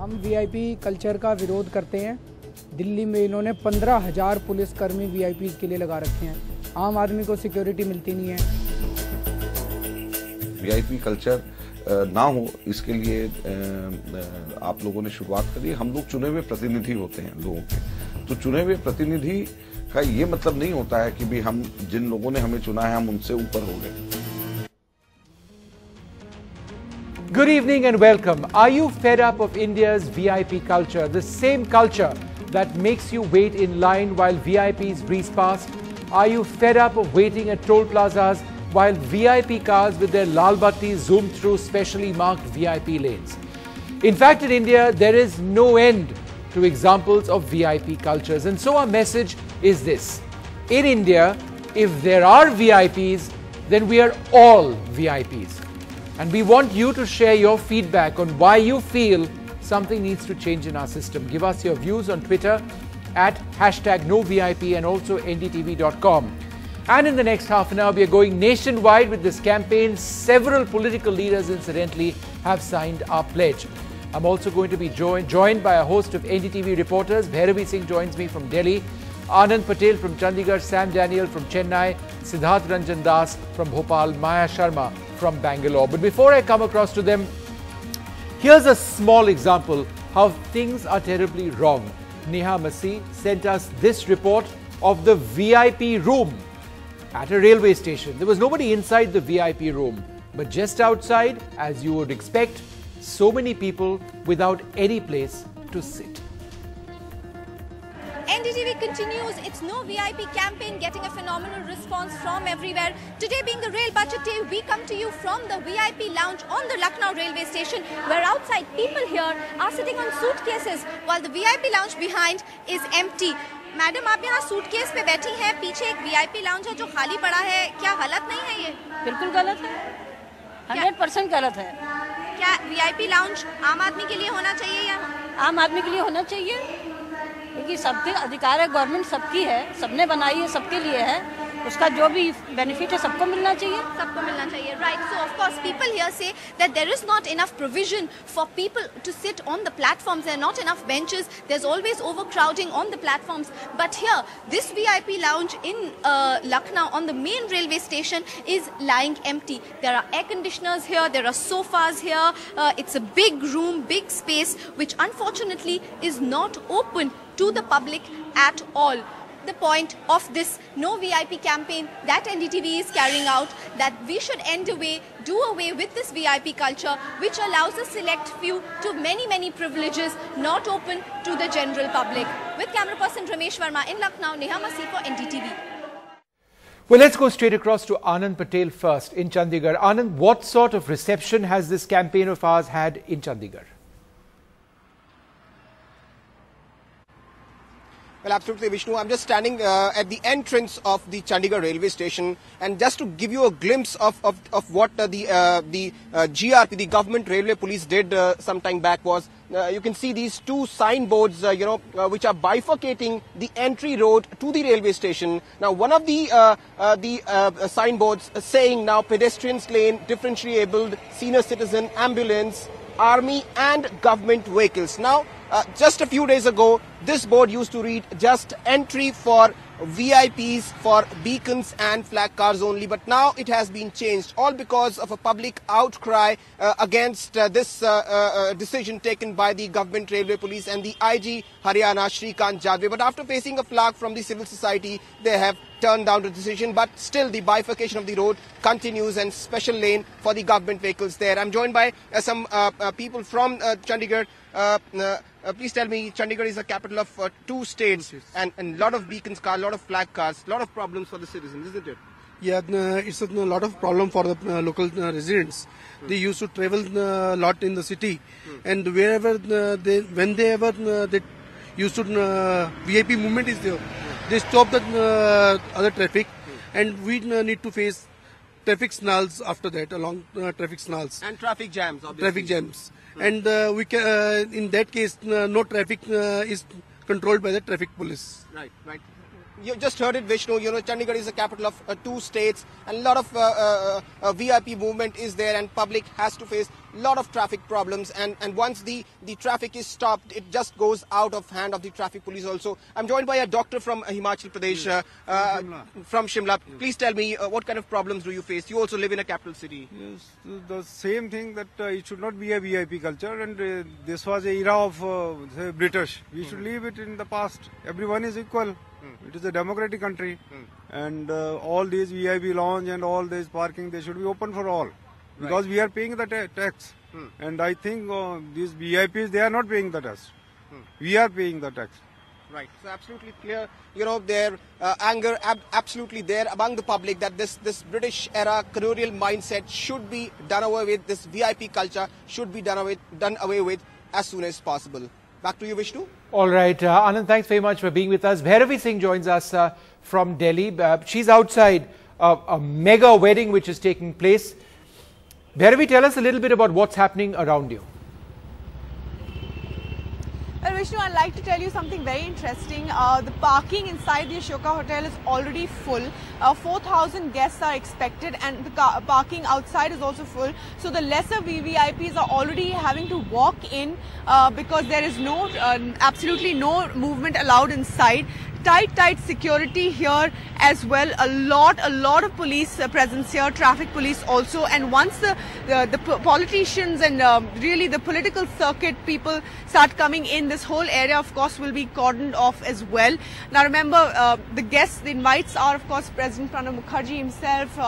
हम VIP culture का विरोध करते हैं। दिल्ली में इन्होंने 15,000 पुलिसकर्मी वीआईपी के लिए लगा रखे हैं। आम आदमी को सिक्योरिटी मिलती नहीं है। वीआईपी कल्चर ना हो, इसके लिए आप लोगों ने शुरुआत करी। हम लोग चुने हुए प्रतिनिधि होते हैं लोगों के, तो चुने हुए प्रतिनिधि का ये मतलब नहीं होता है कि भी हम जिन लोगों ने हमें चुना है हम उनसे ऊपर हो गए। Good evening and welcome. Are you fed up of India's VIP culture? The same culture that makes you wait in line while VIPs breeze past? Are you fed up of waiting at toll plazas while VIP cars with their lal battis zoom through specially marked VIP lanes? In fact, in India, there is no end to examples of VIP cultures. And so our message is this. In India, if there are VIPs, then we are all VIPs. And we want you to share your feedback on why you feel something needs to change in our system. Give us your views on Twitter at #NoVIP and also ndtv.com. And in the next half an hour, we are going nationwide with this campaign. Several political leaders, incidentally, have signed our pledge. I'm also going to be joined by a host of NDTV reporters. Bhairavi Singh joins me from Delhi, Anand Patel from Chandigarh, Sam Daniel from Chennai, Siddharth Ranjan Das from Bhopal, Maya Sharma from Bangalore. But before I come across to them, here's a small example how things are terribly wrong. Neha Masih sent us this report of the VIP room at a railway station. There was nobody inside the VIP room, but just outside, as you would expect, so many people without any place to sit. NDTV continues its No VIP campaign, getting a phenomenal response from everywhere. Today being the Rail Budget Day, we come to you from the VIP lounge on the Lucknow railway station, where outside people here are sitting on suitcases while the VIP lounge behind is empty. Madam, आप यहाँ suitcase पे बैठी हैं, पीछे एक VIP lounge है जो खाली पड़ा है, क्या गलत नहीं है ये? बिल्कुल गलत है, 100% गलत है। क्या वीआईपी लाउंज आम आदमी के लिए होना चाहिए या? आम आदमी के लिए होना चाहिए, क्योंकि सबके अधिकार है, गवर्नमेंट सबकी है, सबने बनाई है, सबके लिए है, उसका जो भी बेनिफिट है सबको मिलना चाहिए। सबको मिलना चाहिए, right? So of course people here say that there is not enough provision for people to sit on the platforms. There are not enough benches. There's always overcrowding on the platforms. But here, this VIP lounge in Lucknow on the main railway station is lying empty. There are air conditioners here. There are sofas here. It's a big room, big space, which unfortunately is not open to the public at all. The point of this No VIP campaign that NDTV is carrying out, that we should do away with this VIP culture, which allows a select few to many privileges not open to the general public. With camera person Ramesh Verma in Lucknow, Neha Masih for NDTV. Well, let's go straight across to Anand Patel first in Chandigarh. Anand, what sort of reception has this campaign of ours had in Chandigarh? Well, absolutely, Vishnu. I'm just standing at the entrance of the Chandigarh railway station, and just to give you a glimpse of what the GRP, the Government Railway Police, did some time back was, you can see these two signboards, which are bifurcating the entry road to the railway station. Now, one of the signboards saying now pedestrians lane, differentially abled, senior citizen, ambulance, army and government vehicles. Now, just a few days ago, this board used to read just entry for VIPs, for beacons and flag cars only, but now it has been changed, all because of a public outcry against this decision taken by the Government Railway Police and the IG Haryana, Shrikant Jadve. But after facing a flag from the civil society, they have turned down the decision, but still the bifurcation of the road continues and special lane for the government vehicles there. I'm joined by some people from Chandigarh. Please tell me, Chandigarh is the capital of two states, and a lot of beacons cars, a lot of flag cars, a lot of problems for the citizens, isn't it? Yeah, it's a lot of problem for the local residents. They used to travel a lot in the city, and wherever they used to VIP movement is there, they stop the other traffic, and we need to face traffic signals after that, along traffic signals and traffic jams. Obviously. Traffic jams. And we can, in that case, no traffic is controlled by the traffic police. Right. You just heard it, Vishnu. You know, Chandigarh is the capital of 2 states, and a lot of VIP movement is there, and public has to face a lot of traffic problems. And once the traffic is stopped, it just goes out of hand of the traffic police also. I'm joined by a doctor from Himachal Pradesh, from Shimla. Please tell me, what kind of problems do you face? You also live in a capital city. Yes, the same thing that it should not be a VIP culture, and this was a era of say British. We should leave it in the past. Everyone is equal. It is a democratic country, and all these VIP lounge and all this parking, they should be open for all, because we are paying the tax. And I think these VIPs, they are not paying the tax. We are paying the tax. Right. So absolutely clear, you know, their anger absolutely there among the public that this British era colonial mindset should be done away with. This VIP culture should be done away with as soon as possible. Back to you, Vishnu. All right, Anand, thanks very much for being with us. Bhairavi Singh joins us from Delhi. She's outside a mega wedding which is taking place. Bhairavi, tell us a little bit about what's happening around you. Well, Vishnu, I'd like to tell you something very interesting. The parking inside the Ashoka Hotel is already full. 4,000 guests are expected, and the parking outside is also full. So the lesser VVIPs are already having to walk in because there is no, absolutely no movement allowed inside. Tight security here as well. A lot of police presence here, traffic police also. And once the politicians and really the political circuit people start coming in, this whole area, of course, will be cordoned off as well. Now, remember, the guests, the invites are, of course, President Pranab Mukherjee himself.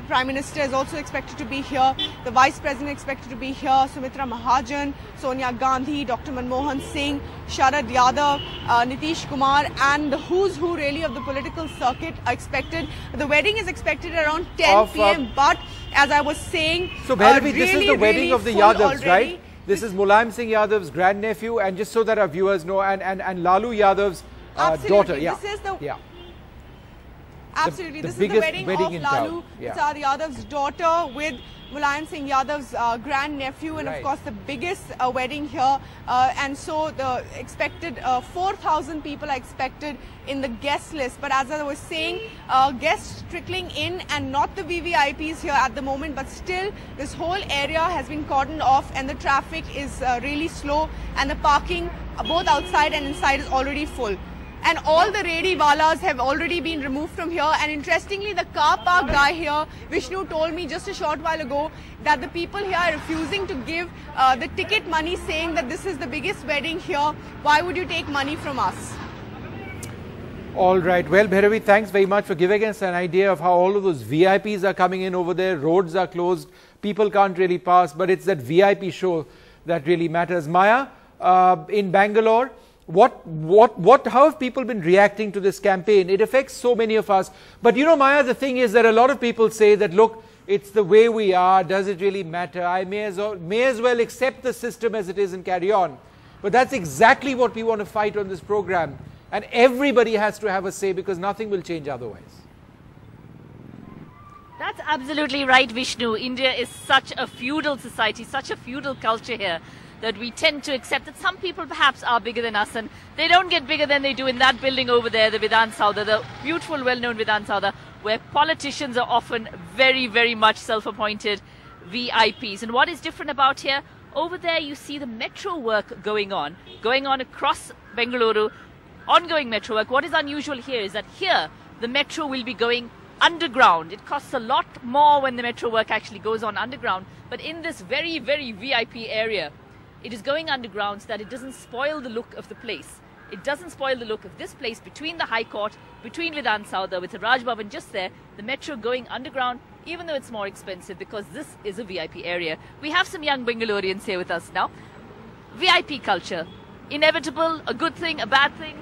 Prime Minister is also expected to be here. The Vice President expected to be here. Sumitra Mahajan, Sonia Gandhi, Dr. Manmohan Singh, Sharad Yadav, Nitish Kumar, and the who's who really of the political circuit are expected. The wedding is expected around 10 p.m. But as I was saying, so Bhairavi, this is the wedding of the Yadavs, right? This is Mulayam Singh Yadav's grandnephew, and just so that our viewers know, and Lalu Yadav's daughter. Yeah. This is the Absolutely, this is the wedding of Lalu Prasad Yadav's daughter with Mulayam Singh Yadav's grandnephew, and of course the biggest wedding here. And so the expected 4,000 people are expected in the guest list. But as I was saying, guests trickling in and not the VVIPs here at the moment, but still this whole area has been cordoned off and the traffic is really slow, and the parking both outside and inside is already full. And all the Redi Walas have already been removed from here. And interestingly, the car park guy here, Vishnu, told me just a short while ago that the people here are refusing to give the ticket money, saying that this is the biggest wedding here. Why would you take money from us? All right. Well, Bhairavi, thanks very much for giving us an idea of how all of those VIPs are coming in over there. Roads are closed. People can't really pass. But it's that VIP show that really matters. Maya, in Bangalore, how have people been reacting to this campaign? It affects so many of us. But you know, Maya, the thing is that a lot of people say that, look, it's the way we are. Does it really matter? I may as well accept the system as it is and carry on. But that's exactly what we want to fight on this program. And everybody has to have a say, because nothing will change otherwise. That's absolutely right, Vishnu. India is such a feudal society, such a feudal culture here, that we tend to accept that some people perhaps are bigger than us, and they don't get bigger than they do in that building over there, the Vidhan Saudha, the beautiful, well-known Vidhan Saudha, where politicians are often very, very much self-appointed VIPs. And what is different about here? Over there you see the metro work going on across Bengaluru, ongoing metro work. What is unusual here is that here the metro will be going underground. It costs a lot more when the metro work actually goes on underground, but in this very, very VIP area, it is going underground so that it doesn't spoil the look of the place. It doesn't spoil the look of this place between the High Court, between Vidhan Saudha, with the Raj Bhavan just there, the metro going underground, even though it's more expensive, because this is a VIP area. We have some young Bengalurians here with us now. VIP culture, inevitable, a good thing, a bad thing?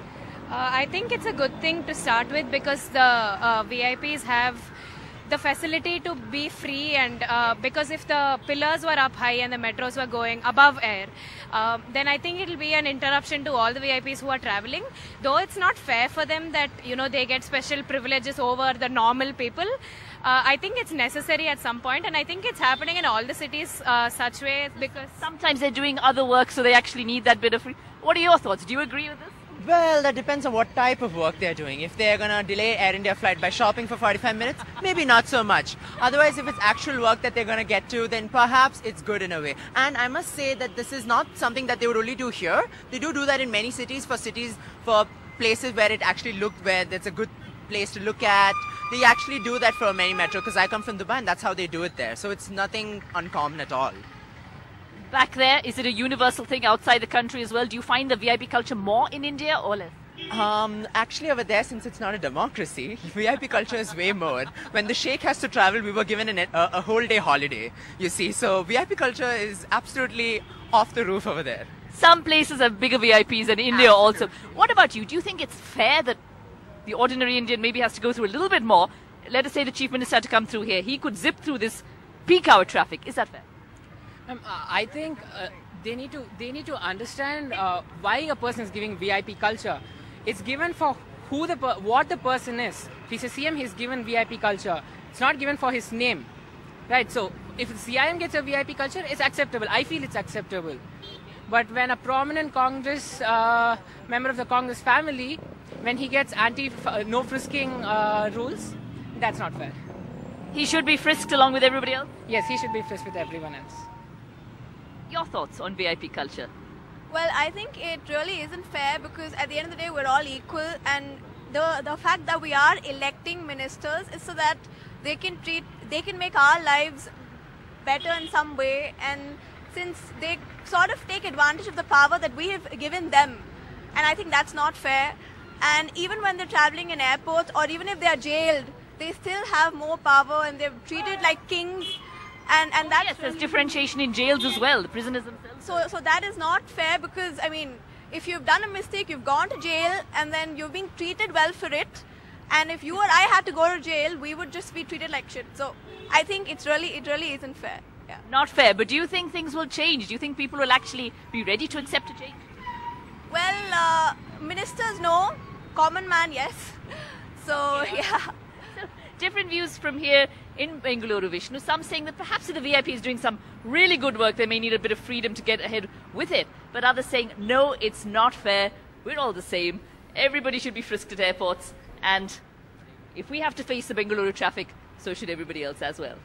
I think it's a good thing to start with, because the VIPs have the facility to be free, and because if the pillars were up high and the metros were going above air, then I think it'll be an interruption to all the VIPs who are traveling. Though it's not fair for them that, you know, they get special privileges over the normal people. I think it's necessary at some point, and I think it's happening in all the cities such way, because sometimes they're doing other work, so they actually need that bit of free. What are your thoughts? Do you agree with this? Well, that depends on what type of work they're doing. If they're going to delay Air India flight by shopping for 45 minutes, maybe not so much. Otherwise, if it's actual work that they're going to get to, then perhaps it's good in a way. And I must say that this is not something that they would only do here. They do that in many cities, for places where it actually where there's a good place to look at. They actually do that for many metro, because I come from Dubai and that's how they do it there. So it's nothing uncommon at all. Back there, is it a universal thing outside the country as well? Do you find the VIP culture more in India or less? Actually over there, since it's not a democracy, VIP culture is way more. When the Sheikh has to travel, we were given a whole day holiday, you see. So VIP culture is absolutely off the roof over there. Some places have bigger VIPs than India also. What about you? Do you think it's fair that the ordinary Indian maybe has to go through a little bit more? Let us say the Chief Minister had to come through here. He could zip through this peak hour traffic. Is that fair? I think they need to understand why a person is giving VIP culture. It's given for what the person is. If he's a CM, he's given VIP culture. It's not given for his name, right? So if CIM gets a VIP culture, it's acceptable. I feel it's acceptable. But when a prominent Congress member of the Congress family, when he gets no frisking rules, that's not fair. He should be frisked along with everybody else? Yes, he should be frisked with everyone else. Your thoughts on VIP culture? Well, I think it really isn't fair, because at the end of the day, we're all equal, and the fact that we are electing ministers is so that they can make our lives better in some way, and since they sort of take advantage of the power that we have given them, and I think that's not fair. And even when they're traveling in airports, or even if they are jailed, they still have more power, and they're treated like kings. And that's yes, there's differentiation in jails as well, the prisoners themselves. So that is not fair, because, I mean, if you've done a mistake, you've gone to jail, and then you're being treated well for it. And if you or I had to go to jail, we would just be treated like shit. So I think it really isn't fair. Yeah. Not fair, but do you think things will change? Do you think people will actually be ready to accept a change? Well, ministers, no. Common man, yes. So, yeah. So, different views from here in Bengaluru, Vishnu. Some saying that perhaps if the VIP is doing some really good work, they may need a bit of freedom to get ahead with it. But others saying, no, it's not fair. We're all the same. Everybody should be frisked at airports. And if we have to face the Bengaluru traffic, so should everybody else as well.